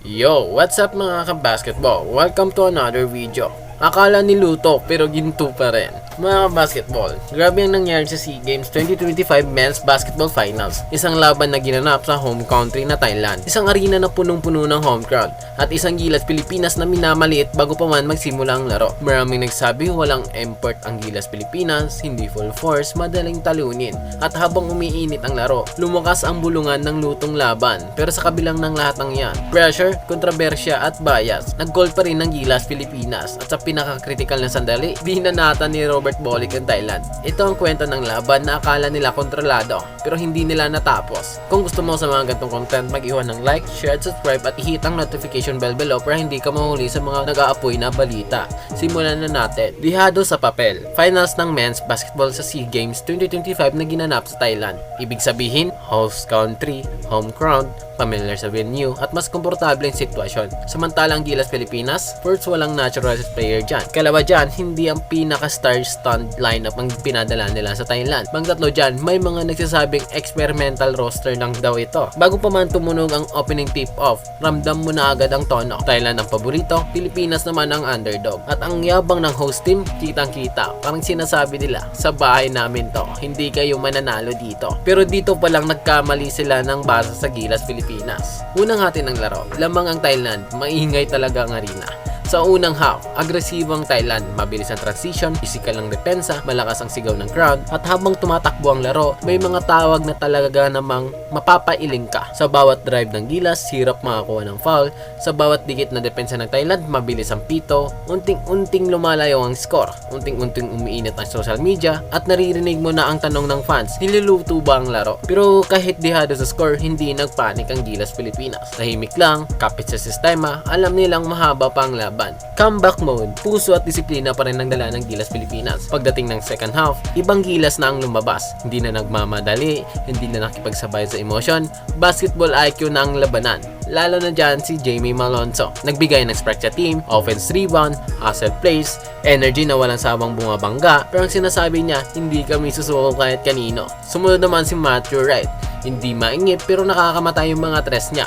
Yo, what's up mga kabasketball? Welcome to another video. Akala niluto pero ginto pa rin. Mga basketball, grabe ang nangyari sa SEA Games 2025 Men's Basketball Finals. Isang laban na ginanap sa home country na Thailand. Isang arena na punong-puno ng home crowd. At isang Gilas Pilipinas na minamaliit bago pa man magsimula ang laro. Maraming nagsabi walang import ang Gilas Pilipinas, hindi full force, madaling talunin. At habang umiinit ang laro, lumakas ang bulungan ng lutong laban. Pero sa kabilang ng lahat ng yan, pressure, kontrobersya at bias, nag-goal pa rin ng Gilas Pilipinas. At sa pinaka-critical na sandali, binanatan ni Robert Bolick ang Thailand. Ito ang kwento ng laban na akala nila kontrolado pero hindi nila natapos. Kung gusto mo sa mga gantong content, mag-iwan ng like, share at subscribe at i-hit ang notification bell below para hindi ka mahuli sa mga nag-aapoy na balita. Simulan na natin. Dihado sa papel. Finals ng men's basketball sa SEA Games 2025 na ginanap sa Thailand. Ibig sabihin, host country, home crowd, familiar sa venue at mas komportable ang sitwasyon. Samantalang Gilas Pilipinas, first walang naturalized player dyan. Kalawa dyan, hindi ang pinaka-star-studded lineup ang pinadala nila sa Thailand. Pangtatlo dyan, may mga nagsasabing experimental roster lang daw ito. Bago pa man tumunog ang opening tip-off, ramdam mo na agad ang tono. Thailand ang paborito, Pilipinas naman ang underdog. At ang yabang ng host team, kitang-kita. Parang sinasabi nila, sa bahay namin to, hindi kayo mananalo dito. Pero dito palang nagkamali sila ng basa sa Gilas Pilipinas. Unang hati ng laro, lamang ang Thailand, maingay talaga ang arena. Sa unang half, agresibo ang Thailand, mabilis ang transition, physical ang depensa, malakas ang sigaw ng crowd, at habang tumatakbo ang laro, may mga tawag na talaga namang mapapailing ka. Sa bawat drive ng Gilas, hirap makakuha ng foul, sa bawat dikit na depensa ng Thailand, mabilis ang pito, unting-unting lumalayo ang score, unting-unting umiinit ang social media, at naririnig mo na ang tanong ng fans, niluluto ba ang laro? Pero kahit dihado sa score, hindi nagpanik ang Gilas Pilipinas. Tahimik lang, kapit sa sistema, alam nilang mahaba pa ang laban. Comeback mode, puso at disiplina pa rin ang dala ng Gilas Pilipinas. Pagdating ng second half, ibang Gilas na ang lumabas. Hindi na nagmamadali, hindi na nakipagsabay sa emotion, basketball IQ na ang labanan. Lalo na dyan si Jamie Malonzo. Nagbigay ng spark sa team, offense rebound, hustle plays, energy na walang sabang bumabangga. Pero ang sinasabi niya, hindi kami susuko kahit kanino. Sumunod naman si Matthew Wright. Hindi maingip pero nakakamatay yung mga tres niya.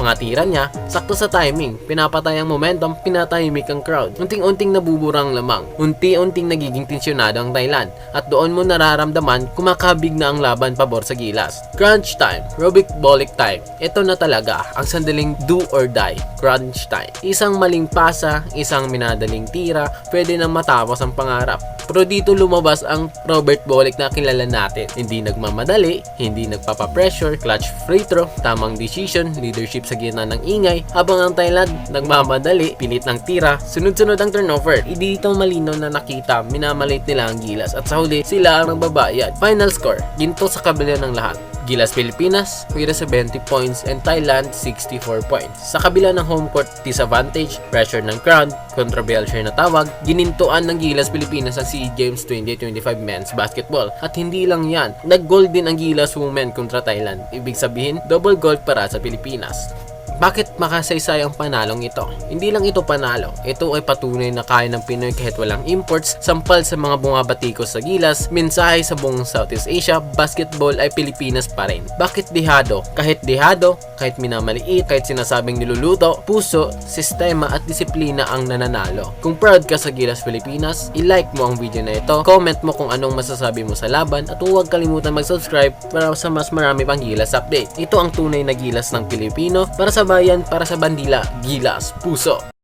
Mga tira niya, sakto sa timing, pinapatay ang momentum, pinatahimik ang crowd. Unting-unting nabuburang lamang, unti-unting nagiging tensyonado ang Thailand, at doon mo nararamdaman kumakabig na ang laban pabor sa Gilas. Crunch time, Robert Bolick time. Ito na talaga ang sandaling do or die, crunch time. Isang maling pasa, isang minadaling tira, pwede nang matapos ang pangarap. Pero dito lumabas ang Robert Bolick na kilala natin. Hindi nagmamadali, hindi nagpapapressure, clutch free throw, tamang decision, leadership sa gitna ng ingay, habang ang Thailand nagmamadali, pilit ng tira, sunod-sunod ang turnover. Dito malinaw na nakita, minamalit nila ang Gilas at sa huli sila ang nagbabayad. Final score, ginto sa kabila ng lahat. Gilas Pilipinas, with 70 points and Thailand 64 points. Sa kabila ng home court disadvantage, pressure ng crowd, controversial na tawag, ginintuan ng Gilas Pilipinas sa SEA Games 2025 Men's Basketball. At hindi lang yan, nag-goal din ang Gilas Women kontra Thailand. Ibig sabihin, double gold para sa Pilipinas. Bakit makasaysay ang panalong ito? Hindi lang ito panalo. Ito ay patunay na kaya ng Pinoy kahit walang imports, sampal sa mga bungabatikos sa Gilas, mensahe sa buong Southeast Asia, basketball ay Pilipinas pa rin. Bakit dihado? Kahit dihado, kahit minamaliit, kahit sinasabing niluluto, puso, sistema at disiplina ang nananalo. Kung proud ka sa Gilas Pilipinas, i-like mo ang video na ito, comment mo kung anong masasabi mo sa laban, at huwag kalimutan mag-subscribe para sa mas marami pang Gilas update. Ito ang tunay na Gilas ng Pilipino, para sa bayan, para sa bandila, Gilas, puso.